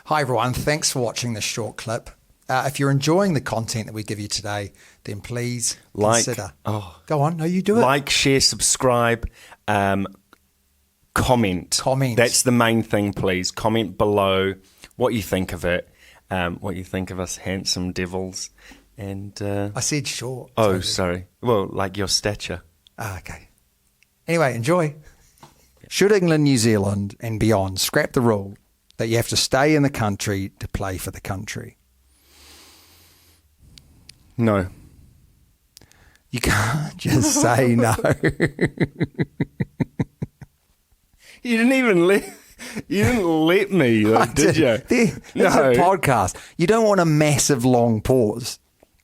Hi, everyone. Thanks for watching this short clip. If you're enjoying the content that we give you today, then please consider. Go on. No, you do it. Like, share, subscribe, comment. That's the main thing, please. Comment below what you think of it, what you think of us handsome devils. And I said short. Oh, sorry. Well, like your stature. Okay. Anyway, enjoy. Should England, New Zealand and beyond scrap the rule that you have to stay in the country to play for the country? No. You can't just say no. You didn't let me, did you? It's a podcast. You don't want a massive long pause.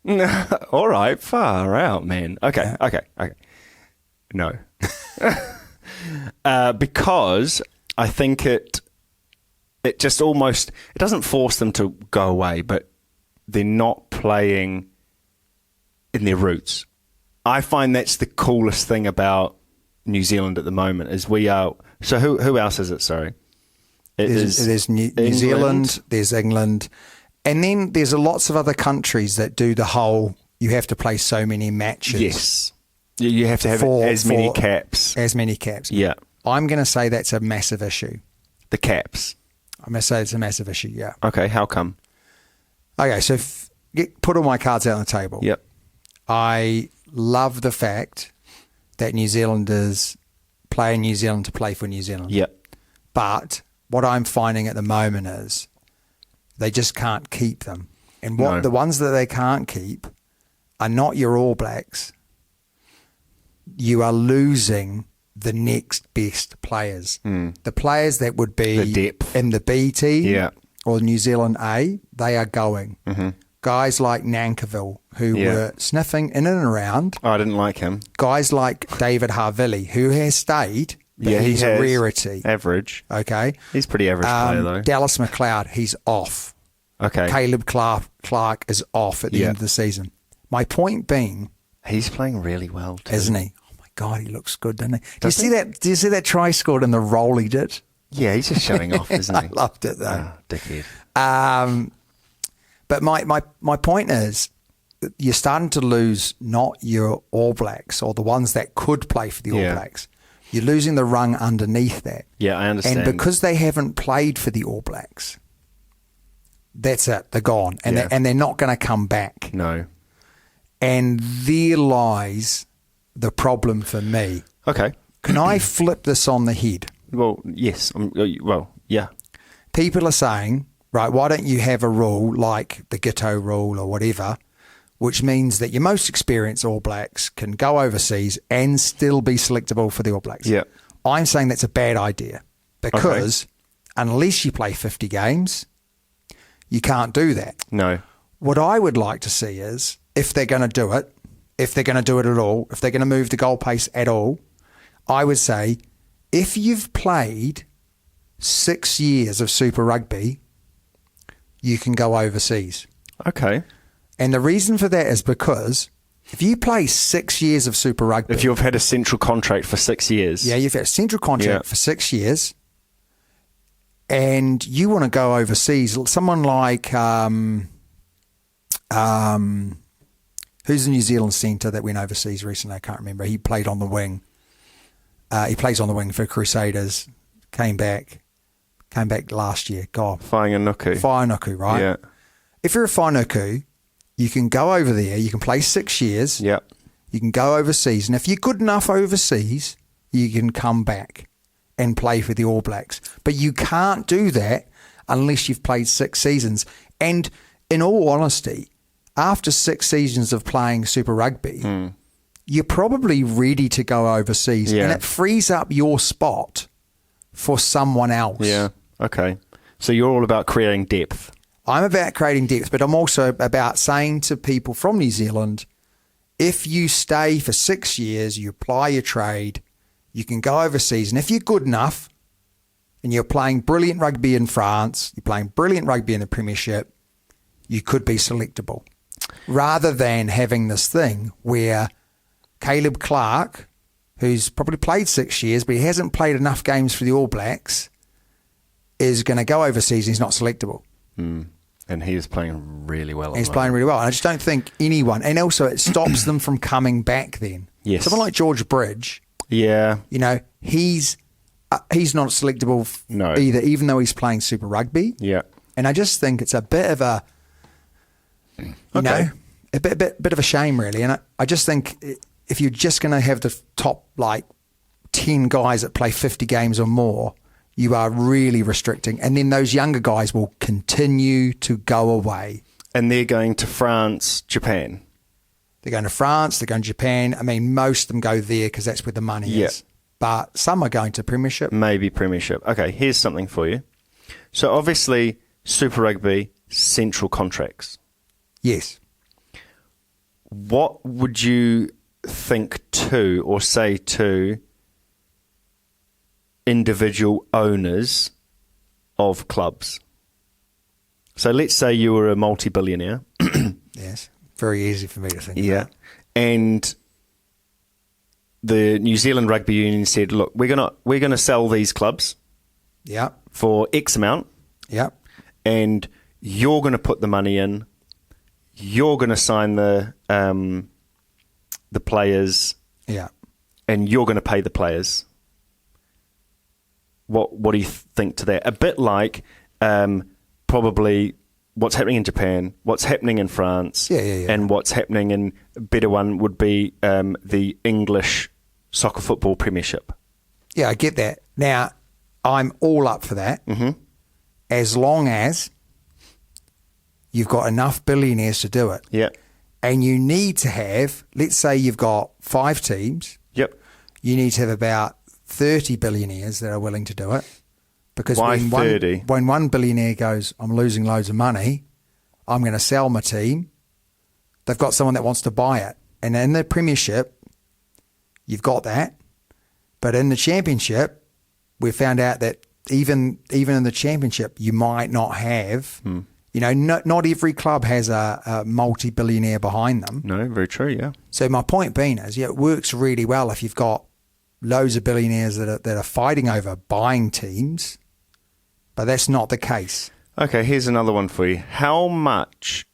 No. All right, far out, man. Okay. No. Because I think it just almost, it doesn't force them to go away, but they're not playing in their roots. I find that's the coolest thing about New Zealand at the moment is we are. So who else is it? Sorry, there's New Zealand, there's England, and then there's lots of other countries that do the whole. You have to play so many matches. Yes, you have to have as many caps. As many caps. Yeah, I'm going to say that's a massive issue. The caps. I'm going to say it's a massive issue. Yeah. Okay. How come? Okay, so put all my cards out on the table. Yep. I love the fact that New Zealanders play in New Zealand to play for New Zealand. Yep. But what I'm finding at the moment is they just can't keep them. And the ones that they can't keep are not your All Blacks. You are losing the next best players. The players that would be the depth in the B team or New Zealand A, they are going. Guys like Nankivell, who were sniffing in and around. Oh, I didn't like him. Guys like David Havili, who has stayed, but he's a rarity. Average. Okay. He's pretty average player, though. Dallas McLeod, he's off. Okay. Caleb Clark is off at the end of the season. My point being... He's playing really well, too. Isn't he? Oh, my God, he looks good, doesn't he? Do you see that try scored in the roll he did? Yeah, he's just showing off, isn't he? I loved it, though. Oh, dickhead. But my point is, you're starting to lose not your All Blacks or the ones that could play for the All Blacks. You're losing the rung underneath that. Yeah, I understand. And because they haven't played for the All Blacks, that's it. They're gone. And they're not going to come back. No. And there lies the problem for me. Okay. Can I flip this on the head? Well, yes. Yeah. People are saying, right, why don't you have a rule like the Giteau rule or whatever, which means that your most experienced All Blacks can go overseas and still be selectable for the All Blacks. Yeah. I'm saying that's a bad idea because unless you play 50 games, you can't do that. No. What I would like to see is if they're going to do it, if they're going to do it at all, if they're going to move the goalpost at all, I would say if you've played 6 years of Super Rugby, you can go overseas. Okay. And the reason for that is because if you play 6 years of Super Rugby... If you've had a central contract for 6 years. Yeah, you've had a central contract for 6 years and you want to go overseas, someone like... who's the New Zealand centre that went overseas recently? I can't remember. He played on the wing. He plays on the wing for Crusaders. Came back last year. God. Whainuku, right? Yeah. If you're a Whainuku, you can go over there. You can play 6 years. Yeah. You can go overseas. And if you're good enough overseas, you can come back and play for the All Blacks. But you can't do that unless you've played 6 seasons. And in all honesty, after 6 seasons of playing Super Rugby, you're probably ready to go overseas. Yeah. And it frees up your spot for someone else. Yeah. Okay. So you're all about creating depth. I'm about creating depth, but I'm also about saying to people from New Zealand, if you stay for 6 years, you apply your trade, you can go overseas. And if you're good enough and you're playing brilliant rugby in France, you're playing brilliant rugby in the Premiership, you could be selectable. Rather than having this thing where Caleb Clark, who's probably played 6 years, but he hasn't played enough games for the All Blacks, is going to go overseas and he's not selectable. And he is playing really well. He's playing really well. And I just don't think anyone, and also it stops them from coming back then. Yes. Someone like George Bridge, Yeah. you know, he's not selectable No. either, even though he's playing Super Rugby. Yeah. And I just think it's a bit of a, you know, a bit of a shame, really. And I just think if you're just going to have the top, like, 10 guys that play 50 games or more, you are really restricting. And then those younger guys will continue to go away. And they're going to France, Japan. They're going to France, they're going to Japan. I mean, most of them go there because that's where the money is. But some are going to Premiership. Maybe Premiership. Okay, here's something for you. So obviously, Super Rugby, central contracts. Yes. What would you think to or say to individual owners of clubs? So let's say you were a multi-billionaire. Yes. Very easy for me to think Yeah. about. And the New Zealand Rugby Union said, look, we're gonna sell these clubs Yeah. for X amount, Yeah. and you're going to put the money in. You're going to sign the players, Yeah. and you're going to pay the players. What do you think to that? A bit like probably what's happening in Japan, what's happening in France, Yeah. and what's happening in a better one would be the English soccer football premiership. Yeah, I get that. Now, I'm all up for that. Mm-hmm. As long as you've got enough billionaires to do it. Yeah. And you need to have, let's say you've got 5 teams. Yep. You need to have about 30 billionaires that are willing to do it. Because Why 30? When one billionaire goes, I'm losing loads of money, I'm going to sell my team, they've got someone that wants to buy it. And in the Premiership, you've got that. But in the Championship, we found out that even in the Championship, you might not have, you know, not every club has a multi-billionaire behind them. No, very true, yeah. So my point being is, yeah, it works really well if you've got loads of billionaires that are fighting over buying teams, but that's not the case. Okay, here's another one for you. How much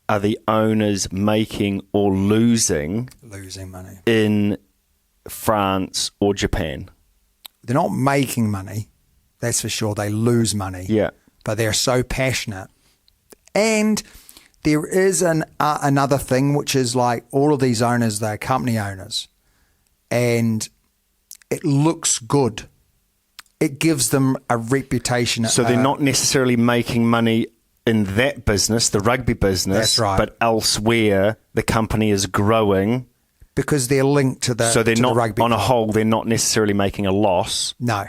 are the owners making or losing Losing money. in France or Japan? They're not making money, that's for sure. They lose money. Yeah. But they're so passionate. And there is another thing, which is like all of these owners, they're company owners. And it looks good. It gives them a reputation. So they're not necessarily making money in that business, the rugby business, That's right. but elsewhere the company is growing. because they're linked to the So they're to the not, rugby on a club. whole, they're not necessarily making a loss. No.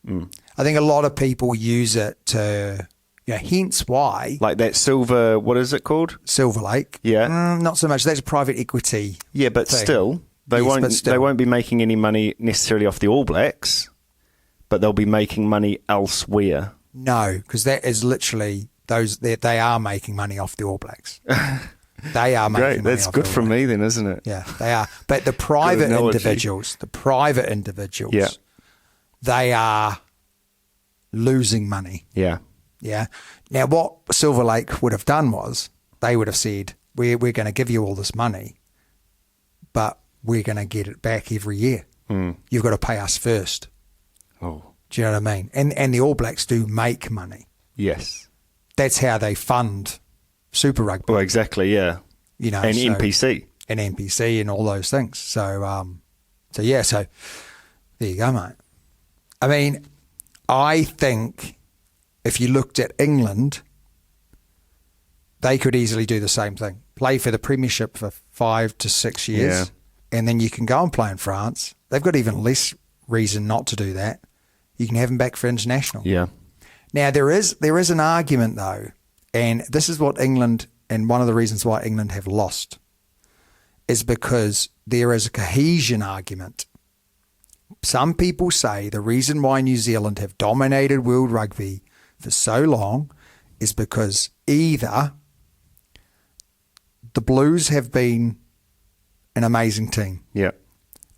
I think a lot of people use it to, hence why Like that silver, what is it called? Silver Lake. Yeah. Not so much. That's private equity. Yeah, but thing. still, they Yes, won't. but still. They won't be making any money necessarily off the All Blacks, but they'll be making money elsewhere. No, because that is literally they are making money off the All Blacks. They are making Great, money that's off good the All for Blacks. me then, isn't it? Yeah, they are. But the private analogy. individuals, Yeah. they are losing money. Yeah. Yeah. Now, what Silver Lake would have done was they would have said, we're going to give you all this money, but we're going to get it back every year. You've got to pay us first. Oh, Do you know what I mean? And the All Blacks do make money. yes. That's how they fund Super Rugby. Well, exactly. Yeah. And NPC. And NPC and all those things. So there you go, mate. I mean, I think if you looked at England, they could easily do the same thing. Play for the Premiership for 5 to 6 years, and then you can go and play in France. They've got even less reason not to do that. You can have them back for international. Yeah. Now, there is an argument, though, and this is what England, and one of the reasons why England have lost, is because there is a cohesion argument. Some people say the reason why New Zealand have dominated world rugby for so long is because either the Blues have been an amazing team, Yeah.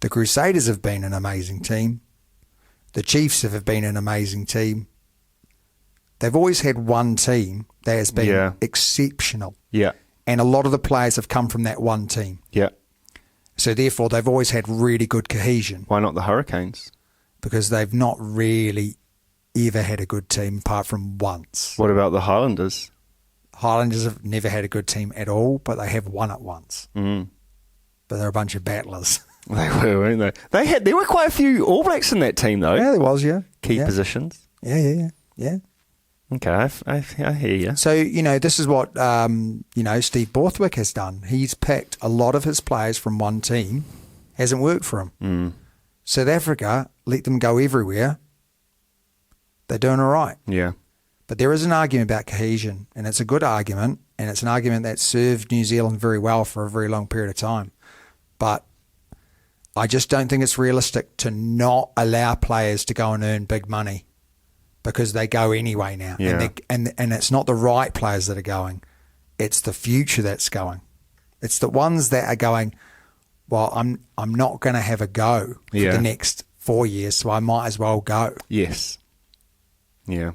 the Crusaders have been an amazing team, the Chiefs have been an amazing team, they've always had one team that has been Yeah. exceptional. Yeah. And a lot of the players have come from that one team. Yeah. So therefore, they've always had really good cohesion Why not the Hurricanes? because they've not really ever had a good team apart from once. What about the Highlanders? Highlanders have never had a good team at all, but they have won it once. Mm. But they're a bunch of battlers. They were, weren't they? There were quite a few All Blacks in that team, though. Yeah, there was, yeah. Key yeah. positions. Yeah. Okay, I hear you. So, this is what, Steve Borthwick has done. He's picked a lot of his players from one team. Hasn't worked for him. Mm. South Africa, let them go everywhere. They're doing all right. Yeah. But there is an argument about cohesion, and it's a good argument, and it's an argument that served New Zealand very well for a very long period of time. But I just don't think it's realistic to not allow players to go and earn big money because they go anyway now. Yeah. And it's not the right players that are going. It's the future that's going. It's the ones that are going, well, I'm not going to have a go for the next 4 years, so I might as well go. Yes. Yeah.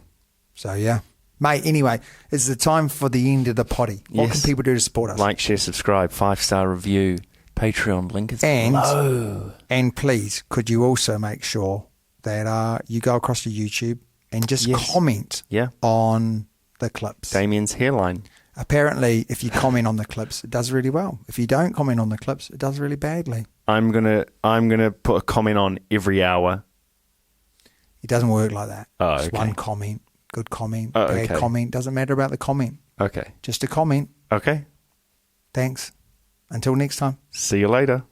So, yeah. Mate, anyway, it's the time for the end of the potty. What can people do to support us? Like, share, subscribe, 5-star review, Patreon link is below. And please, could you also make sure that you go across to YouTube and just comment on the clips. Damien's hairline. Apparently, if you comment on the clips, it does really well. If you don't comment on the clips, it does really badly. I'm gonna put a comment on every hour. It doesn't work like that. Oh, Just okay. one comment, good comment, bad comment. Doesn't matter about the comment. Okay. Just a comment. Okay. Thanks. Until next time. See you later.